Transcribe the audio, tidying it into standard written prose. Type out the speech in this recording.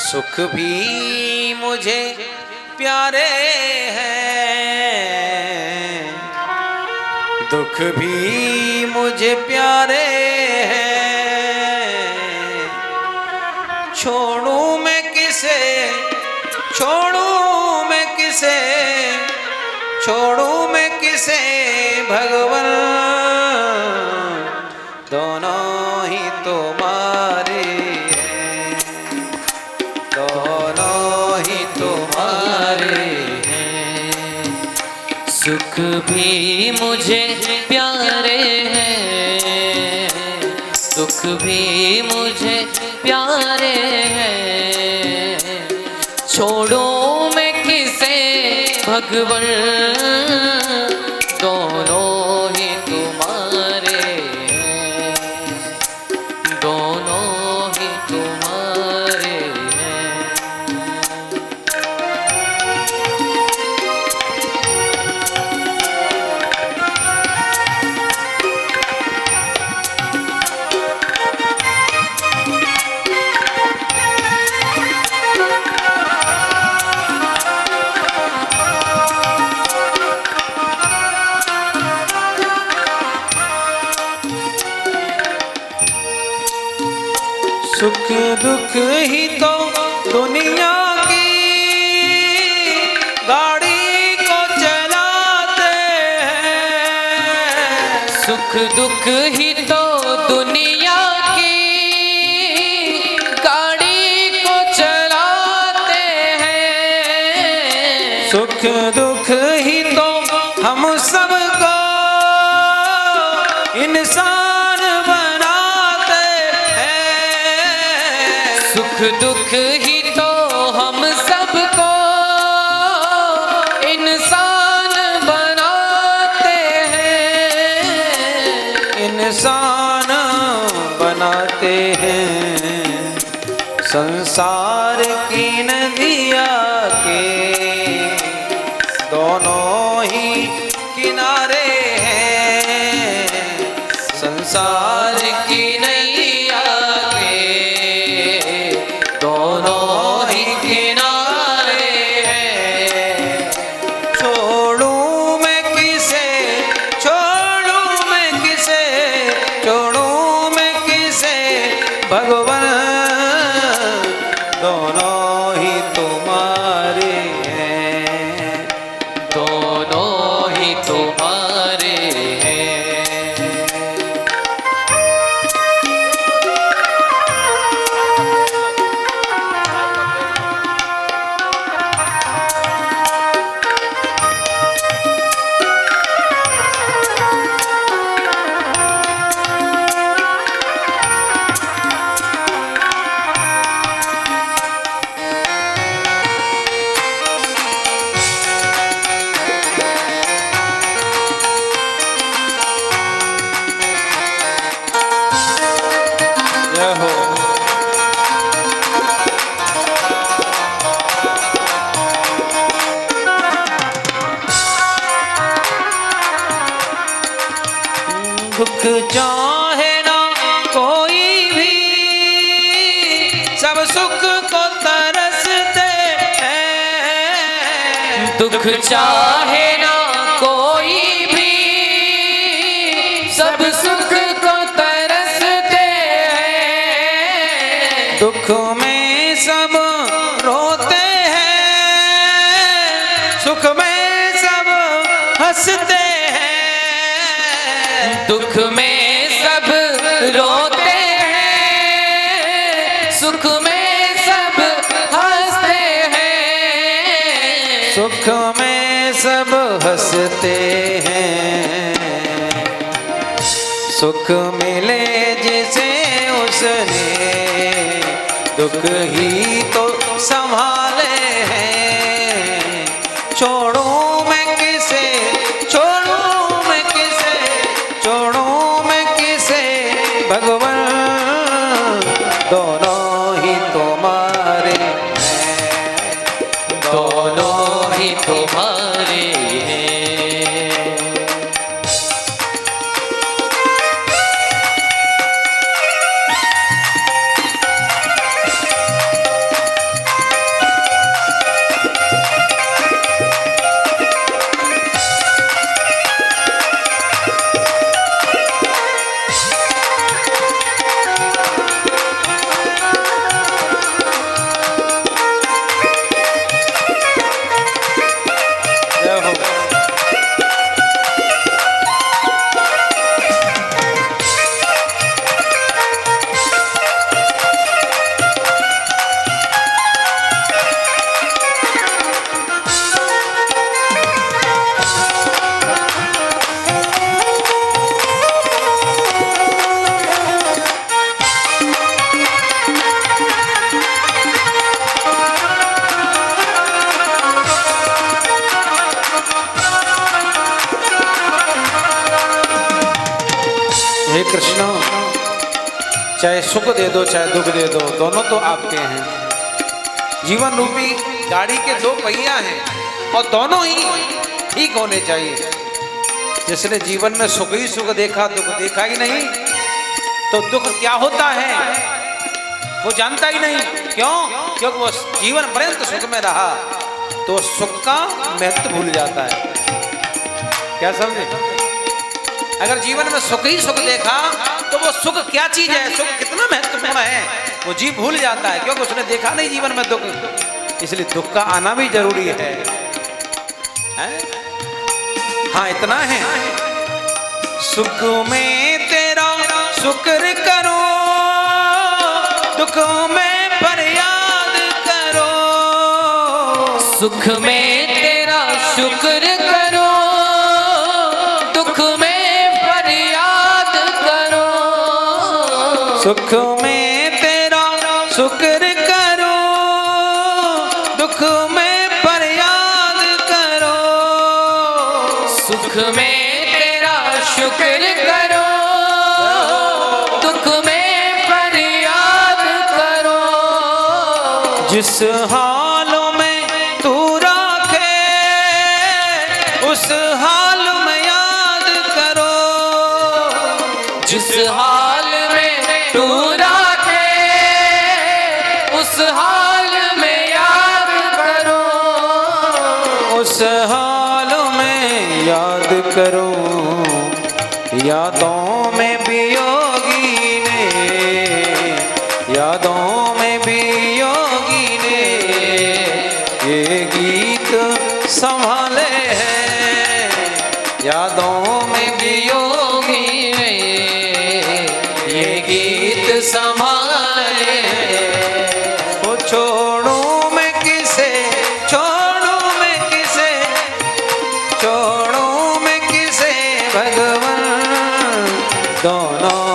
सुख भी मुझे प्यारे हैं, दुख भी मुझे प्यारे हैं। छोड़ूं मैं किसे, छोड़ूं मैं किसे, छोड़ूं मैं किसे भगवन, दोनों ही तुम्हारे हैं, दोनों ही तुम्हारे हैं। सुख भी मुझे प्यारे हैं, दुख भी मुझे प्यारे हैं। छोड़ो मैं किसे भगवन, दोनों ही तुम्हारे हैं, दोनों ही तुम्हारे हैं। सुख दुख ही तो दुनिया की गाड़ी को चलाते हैं। सुख दुख ही तो दुनिया की गाड़ी को चलाते हैं। सुख दुख ही तो हम सबको इंसान बनाते हैं। सुख दुख ही तो हम सबको इंसान बनाते हैं, इंसान बनाते हैं। संसार की नदिया के दोनों ही किनारे हैं। संसार की नैया के दोनों ही किनारे हैं। छोड़ूं मैं किसे, छोड़ूं मैं किसे, छोड़ूं मैं किसे भगवन, दोनों ही तुम्हारे हैं, दोनों ही तुम्हारे हैं। जय हो। दुख चाहे ना कोई भी, सब सुख को तरसते हैं। दुख चाहे ना कोई भी, सब सुख को तरसते हैं। दुख में सब रोते हैं, सुख में सब हंसते हैं। दुख में सब रोते हैं, सुख में सब हंसते हैं। सुख में सब हंसते हैं। सुख मिले जिसे उसने दुख ही तो संभाले हैं। छोड़ूं मैं किसे, छोड़ूं मैं किसे, छोड़ूं मैं किसे भगवन, दोनों ही तुम्हारे हैं, दोनों ही तुम्हारे हैं। चाहे सुख दे दो चाहे दुख दे दो, दोनों तो आपके हैं। जीवन रूपी गाड़ी के दो पहिया हैं और दोनों ही ठीक होने चाहिए। जिसने जीवन में सुख ही सुख देखा, दुख देखा ही नहीं, तो दुख क्या होता है वो जानता ही नहीं। क्यों? क्योंकि वो जीवन पर्यंत सुख में रहा तो सुख का महत्व भूल जाता है। क्या समझे? अगर जीवन में सुख ही सुख देखा तो वो सुख क्या चीज है, सुख कितना महत्वपूर्ण है, वो जीव भूल जाता है, क्योंकि उसने देखा नहीं जीवन में दुख। इसलिए दुख का आना भी जरूरी है? हाँ, इतना है, सुख में तेरा शुक्र करो, दुख में फरियाद करो। सुख में तेरा शुक्र करो, दुख में फरियाद करो। सुख में तेरा शुक्र करो, दुख में फरियाद करो। सुख में तेरा शुक्र करो, दुख में फरियाद करो। जिस हालों में तू राखे उस हाल में याद करो। जिस हाल में तू राखे उस हाल में याद करो। उस हाल में याद करो, यादों में भी योगी ने, यादों में भी योगी ने ये गीत संभाले हैं। यादों में भी योगी ने ये गीत संभाले हैं। वो छोड़ूं मैं किसे, छोड़ूं मैं किसे, छोड़ूं मैं किसे भगवान, दोनों